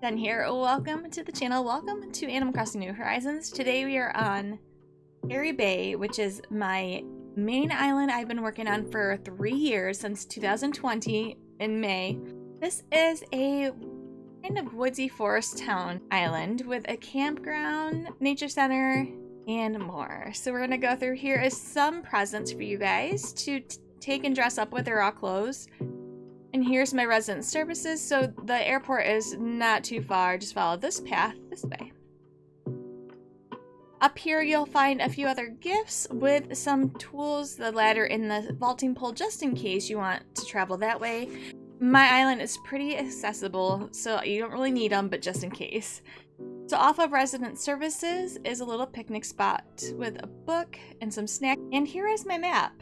Jen here. Welcome to the channel. Welcome to Animal Crossing New Horizons. Today we are on Fairy Bay, which is my main island I've been working on for 3 years, since 2020 in May. This is a kind of woodsy forest town island with a campground, nature center, and more. So we're going to go through here is some presents for you guys to take and dress up with. They're all clothes. And here's my resident services. So the airport is not too far. Just follow this path this way. Up here you'll find a few other gifts with some tools, the ladder and the vaulting pole, just in case you want to travel that way. My island is pretty accessible, so you don't really need them, but just in case. So off of resident services is a little picnic spot with a book and some snacks. And here is my map.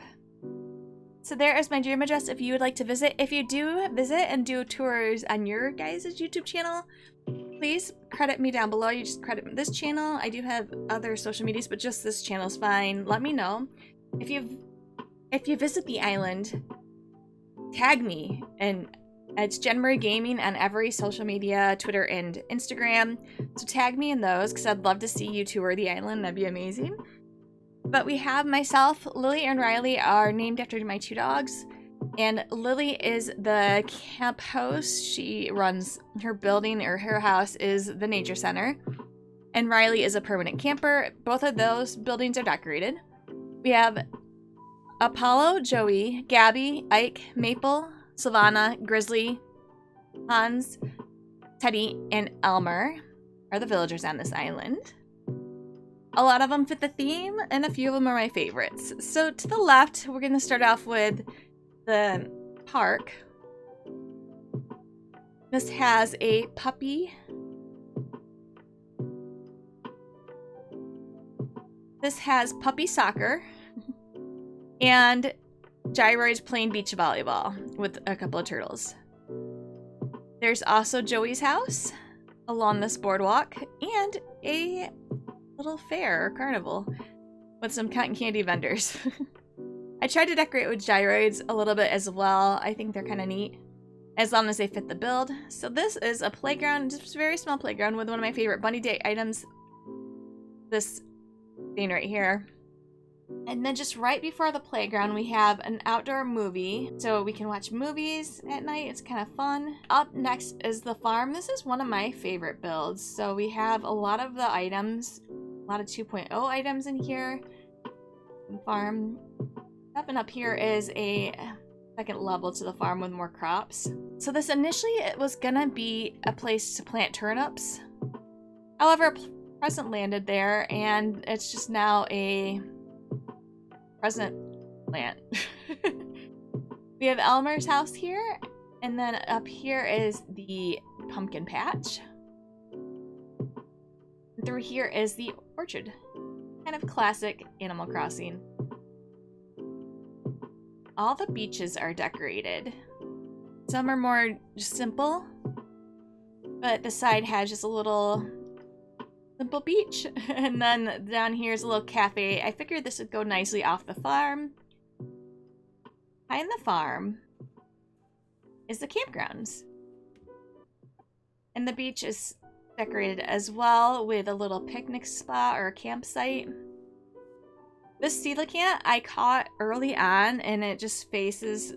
So there is my dream address if you would like to visit. If you do visit and do tours on your guys' YouTube channel, please credit me down below. You just credit this channel. I do have other social medias, but just this channel is fine. Let me know. If you visit the island, tag me, and it's January Gaming on every social media, Twitter and Instagram. So tag me in those because I'd love to see you tour the island. That'd be amazing. But we have myself, Lily, and Riley are named after my 2 dogs. And Lily is the camp host. She runs her building, or her house is the nature center. And Riley is a permanent camper. Both of those buildings are decorated. We have Apollo, Joey, Gabby, Ike, Maple, Savannah, Grizzly, Hans, Teddy, and Elmer are the villagers on this island. A lot of them fit the theme, and a few of them are my favorites. So to the left, we're going to start off with the park. This has a puppy. This has puppy soccer. And Gyroid's playing beach volleyball with a couple of turtles. There's also Joey's house along this boardwalk, and a little fair or carnival with some cotton candy vendors. I tried to decorate with gyroids a little bit as well. I think they're kind of neat as long as they fit the build. So this is a playground, just a very small playground with one of my favorite bunny day items, this thing right here. And then just right before the playground we have an outdoor movie, so we can watch movies at night. It's kind of fun. Up next is the farm. This is one of my favorite builds. So we have a lot of the items, a lot of 2.0 items in here. Farm. Up here is a second level to the farm with more crops. So this initially, it was gonna be a place to plant turnips. However, a present landed there, and it's just now a present plant. We have Elmer's house here, and then up here is the pumpkin patch. Through here is the orchard. Kind of classic Animal Crossing. All the beaches are decorated. Some are more just simple, but the side has just a little simple beach. And then down here is a little cafe. I figured this would go nicely off the farm. Behind the farm is the campgrounds. And the beach is decorated as well with a little picnic spot or a campsite. This coelacanth I caught early on, and it just faces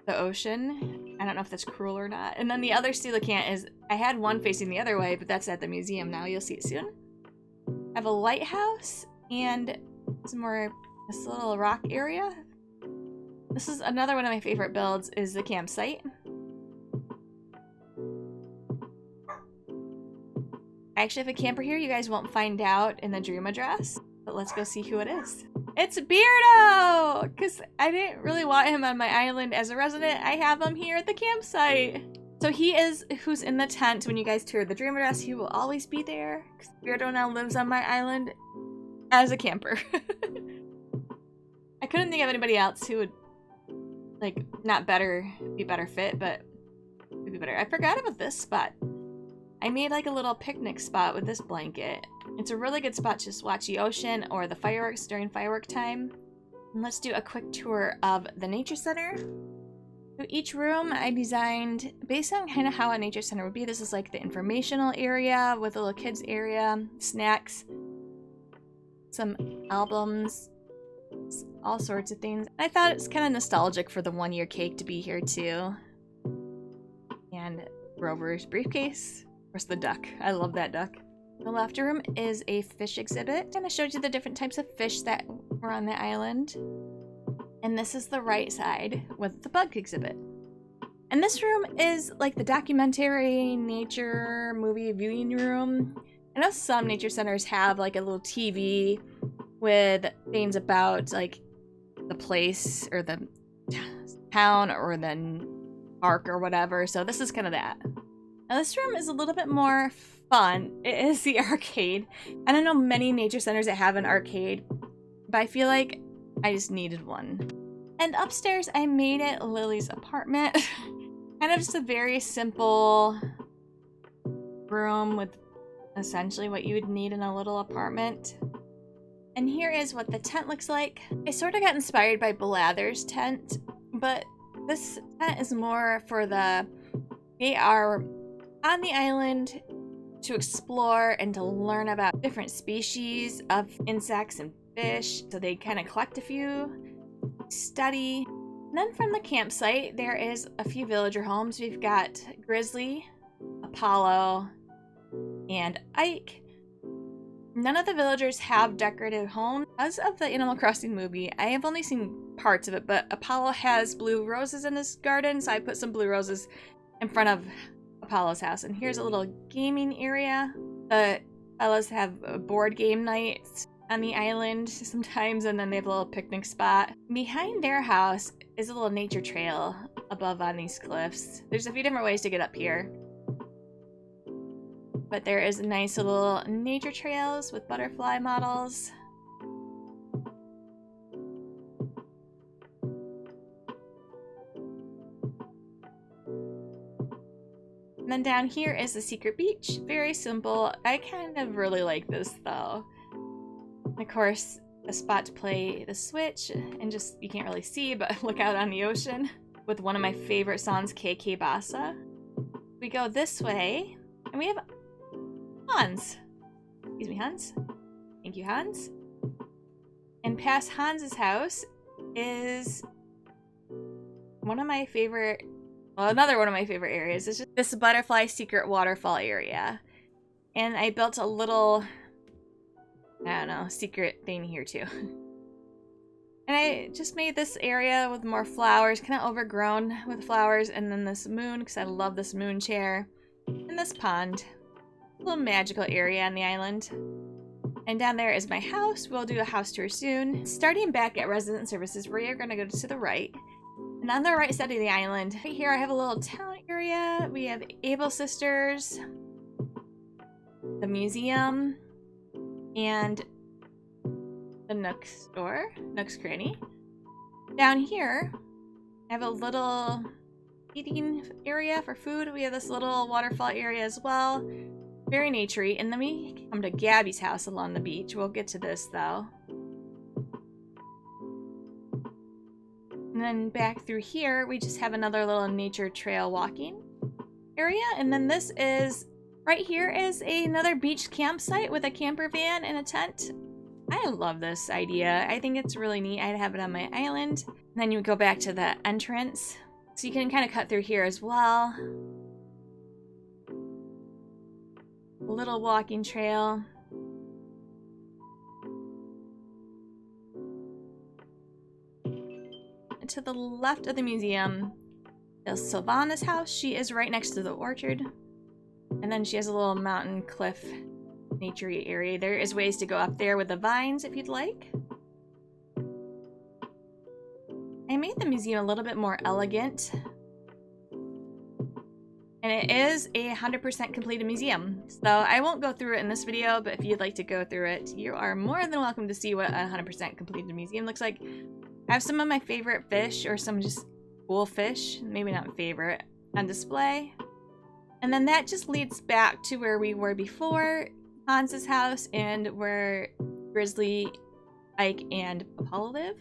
the ocean. I don't know if that's cruel or not. And then the other coelacanth is, I had one facing the other way, but that's at the museum now. You'll see it soon. I have a lighthouse and some more, this little rock area. This is another one of my favorite builds, is the campsite. I actually have a camper here. You guys won't find out in the dream address, but let's go see who it is. It's Beardo! Because I didn't really want him on my island as a resident. I have him here at the campsite. So he is who's in the tent when you guys tour the dream address. He will always be there, because Beardo now lives on my island as a camper. I couldn't think of anybody else who would, like, be better fit, but would be better. I forgot about this spot. I made like a little picnic spot with this blanket. It's a really good spot to just watch the ocean or the fireworks during firework time. And let's do a quick tour of the nature center. So each room I designed based on kind of how a nature center would be. This is like the informational area with a little kids area, snacks, some albums, all sorts of things. I thought it's kind of nostalgic for the 1-year cake to be here too. And Rover's briefcase. Of course, the duck. I love that duck. The left room is a fish exhibit. And I showed you the different types of fish that were on the island. And this is the right side with the bug exhibit. And this room is like the documentary nature movie viewing room. I know some nature centers have like a little TV with things about like the place or the town or the park or whatever. So this is kind of that. Now this room is a little bit more fun. It is the arcade. I don't know many nature centers that have an arcade, but I feel like I just needed one. And upstairs I made it Lily's apartment. Kind of just a very simple room with essentially what you would need in a little apartment. And here is what the tent looks like. I sort of got inspired by Blather's tent, but this tent is more for they are on the island to explore and to learn about different species of insects and fish. So they kind of collect a few, study. And then from the campsite, there is a few villager homes. We've got Grizzly, Apollo, and Ike. None of the villagers have decorative homes. As of the Animal Crossing movie, I have only seen parts of it, but Apollo has blue roses in his garden, so I put some blue roses in front of Apollo's house. And here's a little gaming area. The fellas have board game nights on the island sometimes, and then they have a little picnic spot. Behind their house is a little nature trail above on these cliffs. There's a few different ways to get up here, but there is nice little nature trails with butterfly models. And then down here is the secret beach. Very simple. I kind of really like this though. And of course, a spot to play the Switch and just, you can't really see, but look out on the ocean with one of my favorite songs, KK Bassa. We go this way and we have Hans. Excuse me, Hans. Thank you, Hans. And past Hans's house is one of my favorite, well, another one of my favorite areas. It's just this butterfly secret waterfall area. And I built a little, I don't know, secret thing here too. And I just made this area with more flowers, kind of overgrown with flowers, and then this moon, because I love this moon chair, and this pond. A little magical area on the island. And down there is my house. We'll do a house tour soon. Starting back at resident services, we are going to go to the right. And on the right side of the island, right here I have a little town area. We have Able Sisters, the museum, and the Nook store, Nook's Cranny. Down here, I have a little eating area for food. We have this little waterfall area as well. Very naturey. And then we come to Gabby's house along the beach. We'll get to this though. And then back through here, we just have another little nature trail walking area. And then this is, right here is another beach campsite with a camper van and a tent. I love this idea. I think it's really neat. I'd have it on my island. And then you would go back to the entrance. So you can kind of cut through here as well. A little walking trail. And to the left of the museum is Sylvana's house. She is right next to the orchard. And then she has a little mountain cliff naturey area. There is ways to go up there with the vines if you'd like. I made the museum a little bit more elegant. And it is a 100% completed museum. So I won't go through it in this video, but if you'd like to go through it, you are more than welcome to see what a 100% completed museum looks like. I have some of my favorite fish, or some just cool fish, maybe not favorite, on display. And then that just leads back to where we were before, Hans's house, and where Grizzly, Ike, and Apollo live.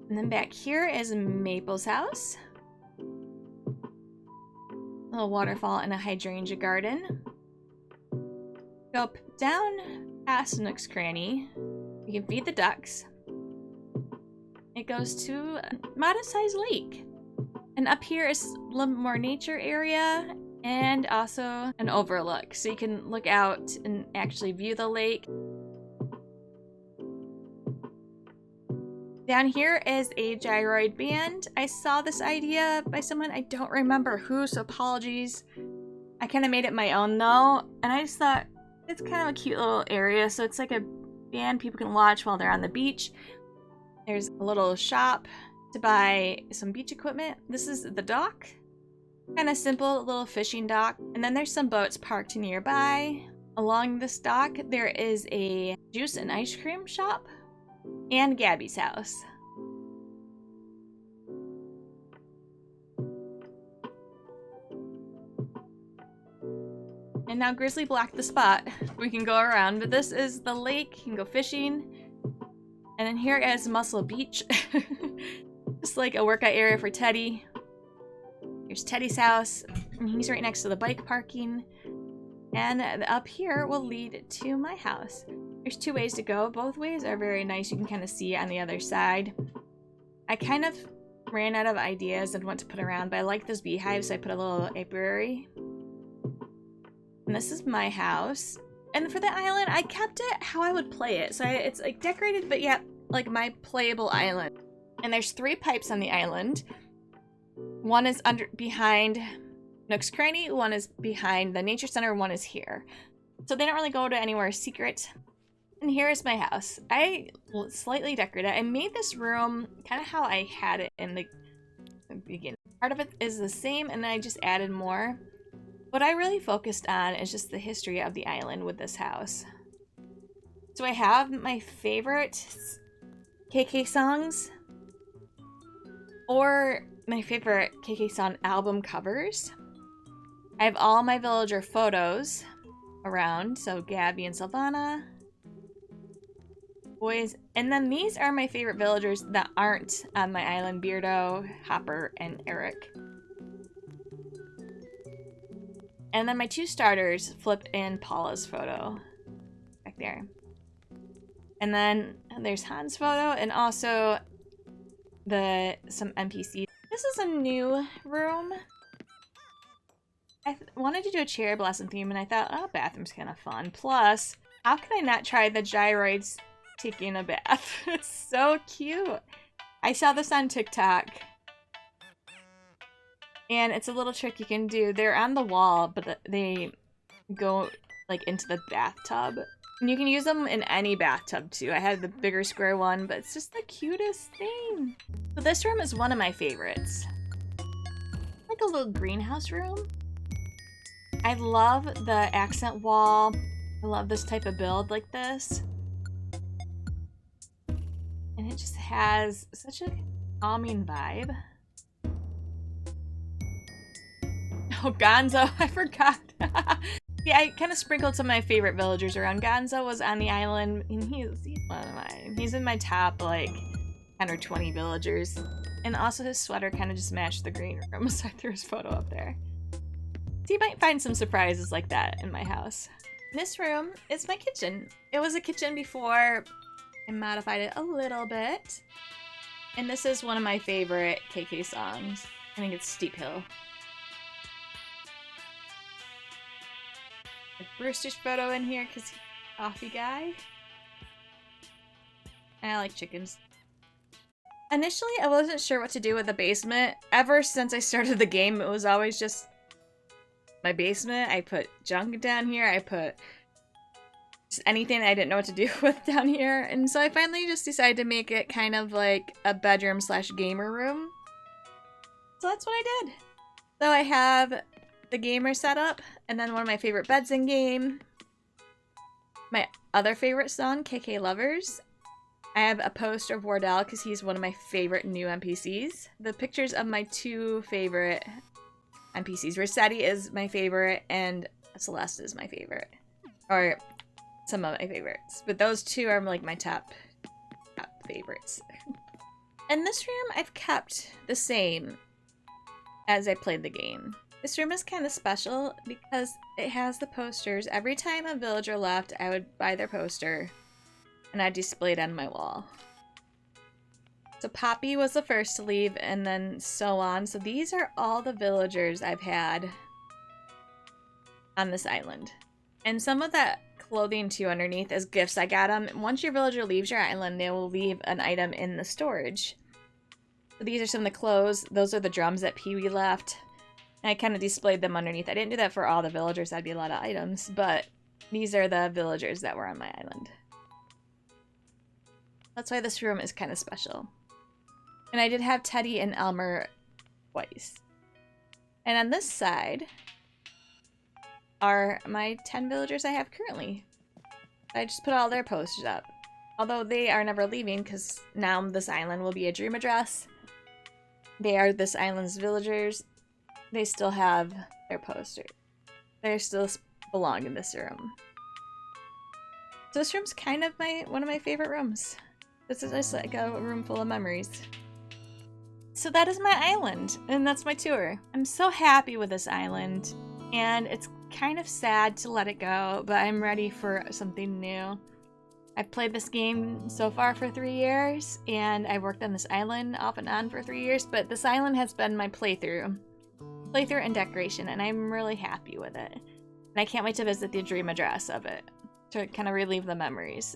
And then back here is Maple's house. A little waterfall and a hydrangea garden. Go down past Nook's Cranny. You can feed the ducks. It goes to a modest-sized lake. And up here is a little more nature area and also an overlook. So you can look out and actually view the lake. Down here is a gyroid band. I saw this idea by someone, I don't remember who, so apologies. I kind of made it my own though, and I just thought it's kind of a cute little area. So it's like a band people can watch while they're on the beach. There's a little shop to buy some beach equipment. This is the dock. Kind of simple little fishing dock. And then there's some boats parked nearby. Along this dock, there is a juice and ice cream shop. And Gabby's house. And now Grizzly blocked the spot. We can go around, but this is the lake. You can go fishing. And then here is Muscle Beach. Just like a workout area for Teddy. Here's Teddy's house. And he's right next to the bike parking. And up here will lead to my house. There's two ways to go. Both ways are very nice. You can kind of see on the other side. I kind of ran out of ideas and what to put around, but I like this beehive, so I put a little apiary. And this is my house. And for the island, I kept it how I would play it. So it's like decorated, but yet like my playable island. And there's 3 pipes on the island. One is behind Nook's Cranny, one is behind the nature center, one is here. So they don't really go to anywhere secret. And here is my house. I slightly decorated it. I made this room kind of how I had it in the beginning. Part of it is the same, and then I just added more. What I really focused on is just the history of the island with this house. So I have my favorite KK songs, or my favorite KK song album covers. I have all my villager photos around, so Gabby and Sylvana. Boys, and then these are my favorite villagers that aren't on my island: Beardo, Hopper, and Eric. And then my 2 starters, Flip and Paula's photo back there. And then there's Han's photo and also some NPCs. This is a new room. I wanted to do a cherry blossom theme, and I thought, oh, bathroom's kind of fun. Plus, how can I not try the gyroids taking a bath? It's so cute. I saw this on TikTok. And it's a little trick you can do. They're on the wall, but they go like into the bathtub. And you can use them in any bathtub too. I had the bigger square one, but it's just the cutest thing. So this room is one of my favorites. Like a little greenhouse room. I love the accent wall. I love this type of build like this. And it just has such a calming vibe. Oh, Gonzo, I forgot. Yeah, I kind of sprinkled some of my favorite villagers around. Gonzo was on the island, and he's one of mine. He's in my top, like, 10 or 20 villagers. And also his sweater kind of just matched the green room, so I threw his photo up there. So you might find some surprises like that in my house. This room is my kitchen. It was a kitchen before I modified it a little bit. And this is one of my favorite KK songs. I think it's Steep Hill. Brewster's photo in here because he's a coffee guy. And I like chickens. Initially, I wasn't sure what to do with the basement. Ever since I started the game, it was always just my basement. I put junk down here. I put just anything I didn't know what to do with down here. And so I finally just decided to make it kind of like a bedroom / gamer room. So that's what I did. So I have the gamer setup, and then one of my favorite beds in game. My other favorite song, KK Lovers. I have a poster of Wardell because he's one of my favorite new NPCs. The pictures of my 2 favorite NPCs. Rossetti is my favorite, and Celeste is my favorite. Or some of my favorites. But those 2 are like my top favorites. And this room I've kept the same as I played the game. This room is kind of special because it has the posters. Every time a villager left, I would buy their poster and I'd display it on my wall. So Poppy was the first to leave and then so on. So these are all the villagers I've had on this island. And some of that clothing too underneath as gifts I got them. Once your villager leaves your island, they will leave an item in the storage. So these are some of the clothes. Those are the drums that Pee-wee left. I kind of displayed them underneath. I didn't do that for all the villagers. That'd be a lot of items, but these are the villagers that were on my island. That's why this room is kind of special. And I did have Teddy and Elmer twice. And on this side are my 10 villagers I have currently. I just put all their posters up. Although they are never leaving because now this island will be a dream address. They are this island's villagers. They still have their posters. They still belong in this room. So this room's kind of one of my favorite rooms. This is just like a room full of memories. So that is my island, and that's my tour. I'm so happy with this island, and it's kind of sad to let it go, but I'm ready for something new. I've played this game so far for 3 years, and I've worked on this island off and on for 3 years, but this island has been my playthrough and decoration, and I'm really happy with it. And I can't wait to visit the dream address of it to kind of relive the memories.